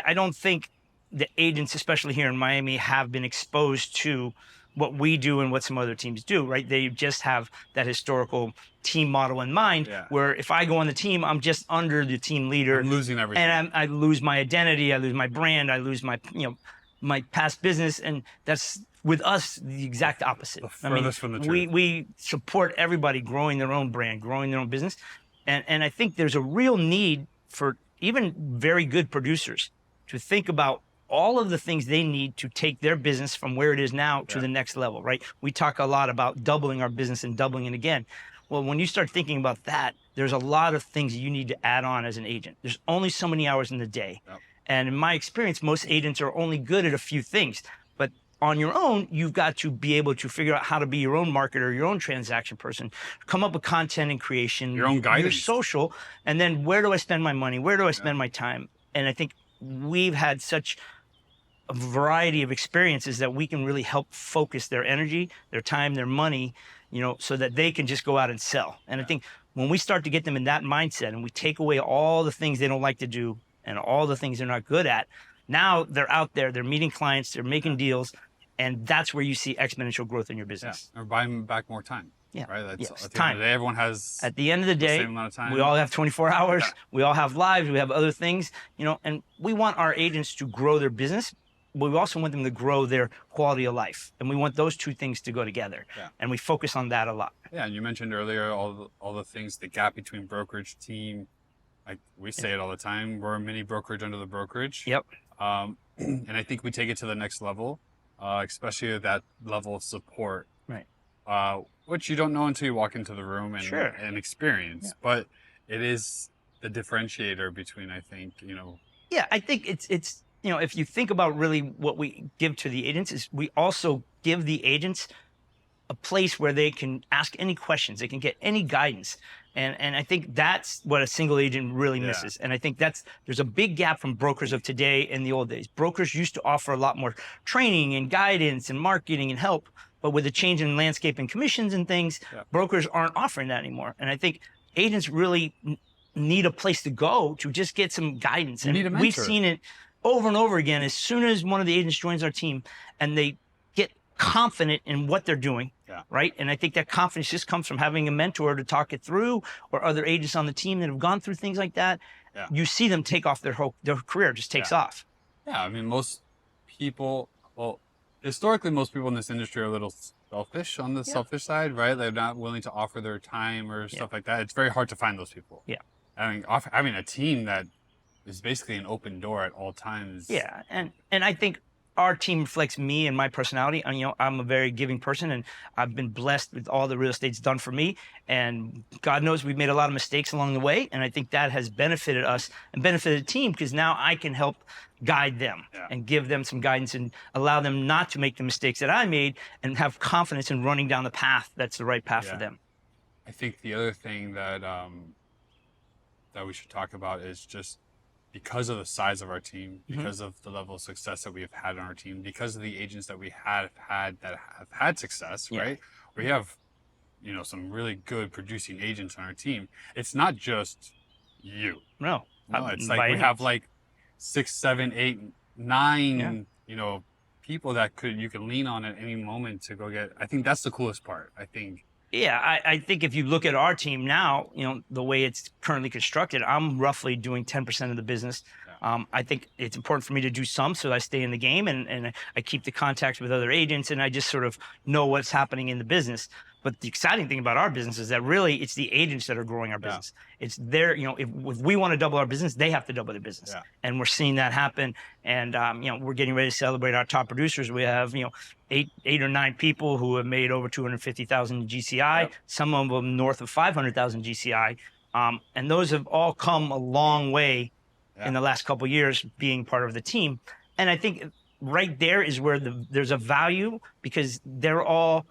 I don't think the agents, especially here in Miami, have been exposed to what we do and what some other teams do, right? They just have that historical team model in mind, where if I go on the team, I'm just under the team leader. I'm losing everything. And I lose my identity, I lose my brand, I lose my, my past business. And that's, with us, the exact opposite. The furthest from the truth. We support everybody growing their own brand, growing their own business. And I think there's a real need for even very good producers to think about all of the things they need to take their business from where it is now to the next level, right? We talk a lot about doubling our business and doubling it again. Well, when you start thinking about that, there's a lot of things you need to add on as an agent. There's only so many hours in the day. And in my experience, most agents are only good at a few things. But on your own, you've got to be able to figure out how to be your own marketer, your own transaction person, come up with content and creation, your own guidance, your social, and then where do I spend my money? Where do I spend my time? And I think we've had such a variety of experiences that we can really help focus their energy, their time, their money, so that they can just go out and sell. And I think when we start to get them in that mindset and we take away all the things they don't like to do and all the things they're not good at, now they're out there, they're meeting clients, they're making deals, and that's where you see exponential growth in your business. Or buying back more time. Yeah. Right. Yes. At the Time. end of the day, everyone has. At the end of the day, same amount of time. We all have 24 hours. We all have lives. We have other things, and we want our agents to grow their business, but we also want them to grow their quality of life. And we want those two things to go together. And we focus on that a lot. Yeah. And you mentioned earlier all the things, the gap between brokerage team. Like we say it all the time. We're a mini brokerage under the brokerage. Yep. And I think we take it to the next level, especially at that level of support. Right. Which you don't know until you walk into the room and experience. But it is the differentiator between, I think, Yeah, I think it's if you think about really what we give to the agents, is we also give the agents a place where they can ask any questions, they can get any guidance. And I think that's what a single agent really misses. And I think there's a big gap from brokers of today and the old days. Brokers used to offer a lot more training and guidance and marketing and help. But with the change in landscape and commissions and things, brokers aren't offering that anymore. And I think agents really need a place to go to just get some guidance. You need a mentor. We've seen it over and over again. As soon as one of the agents joins our team and they get confident in what they're doing, right? And I think that confidence just comes from having a mentor to talk it through, or other agents on the team that have gone through things like that. You see them take off their career just takes off. Yeah, I mean, most people, historically, most people in this industry are a little selfish on the selfish side, right? They're not willing to offer their time or stuff like that. It's very hard to find those people. I mean, having a team that is basically an open door at all times. Yeah, and I think our team reflects me and my personality. And, I'm a very giving person, and I've been blessed with all the real estate's done for me. And God knows we've made a lot of mistakes along the way. And I think that has benefited us and benefited the team, because now I can help guide them and give them some guidance and allow them not to make the mistakes that I made, and have confidence in running down the path that's the right path for them. I think the other thing that that we should talk about is just, because of the size of our team, because of the level of success that we have had on our team, because of the agents that we have had success, right? We have, some really good producing agents on our team. It's not just you. No, it's like we have like 6, 7, 8, 9, people that you can lean on at any moment to go get. I think that's the coolest part. I think. Yeah, I think if you look at our team now, the way it's currently constructed, I'm roughly doing 10% of the business. I think it's important for me to do some, so I stay in the game, and I keep the contacts with other agents, and I just sort of know what's happening in the business. But the exciting thing about our business is that really it's the agents that are growing our business. It's their, if we want to double our business, they have to double their business. And we're seeing that happen. And, we're getting ready to celebrate our top producers. We have, 8 or 9 people who have made over 250,000 GCI, some of them north of 500,000 GCI. And those have all come a long way in the last couple of years being part of the team. And I think right there is where there's a value, because they've all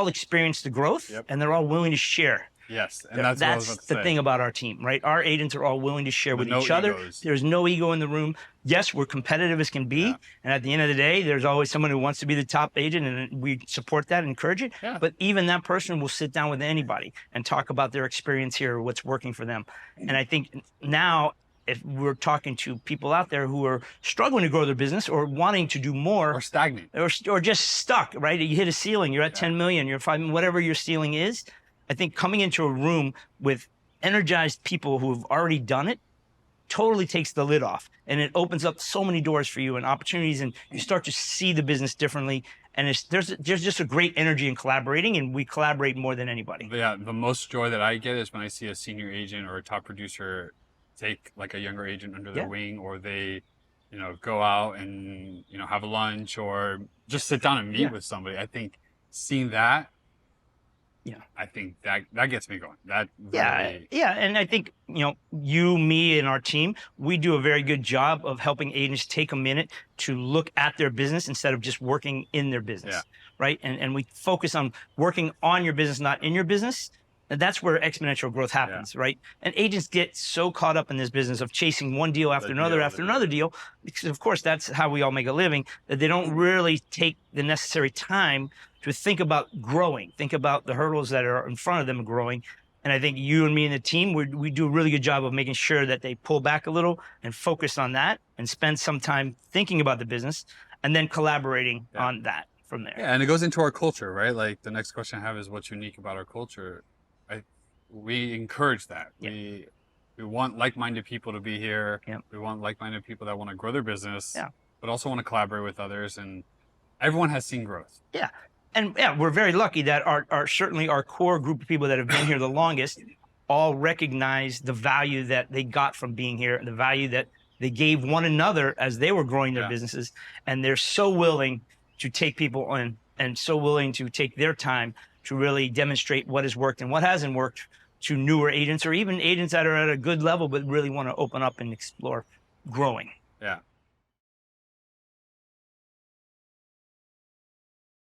experienced the growth, and they're all willing to share. Yes, and that's the thing about our team, right? Our agents are all willing to share with each other. There's no ego in the room. Yes, we're competitive as can be, and at the end of the day, there's always someone who wants to be the top agent, and we support that and encourage it. But even that person will sit down with anybody and talk about their experience here or what's working for them. And I think now if we're talking to people out there who are struggling to grow their business or wanting to do more Or stagnant. or just stuck, right? You hit a ceiling, you're at 10 million, you're 5 million, whatever your ceiling is. I think coming into a room with energized people who have already done it totally takes the lid off, and it opens up so many doors for you and opportunities, and you start to see the business differently. And there's just a great energy in collaborating, and we collaborate more than anybody. But yeah, the most joy that I get is when I see a senior agent or a top producer take like a younger agent under their wing, or they, go out and, have a lunch or just sit down and meet with somebody. I think seeing that, I think that gets me going. That really... And I think, you, me, and our team, we do a very good job of helping agents take a minute to look at their business instead of just working in their business, right? And we focus on working on your business, not in your business. And that's where exponential growth happens, right? And agents get so caught up in this business of chasing one deal after another deal, because of course that's how we all make a living, that they don't really take the necessary time to think about growing, think about the hurdles that are in front of them growing. And I think you and me and the team, we do a really good job of making sure that they pull back a little and focus on that and spend some time thinking about the business and then collaborating on that from there. Yeah, and it goes into our culture, right? Like the next question I have is what's unique about our culture? We encourage that. We want like-minded people to be here. We want like-minded people that want to grow their business, but also want to collaborate with others. And everyone has seen growth. And we're very lucky that certainly our core group of people that have been here the longest all recognize the value that they got from being here and the value that they gave one another as they were growing their businesses. And they're so willing to take people on and so willing to take their time to really demonstrate what has worked and what hasn't worked to newer agents or even agents that are at a good level but really want to open up and explore growing.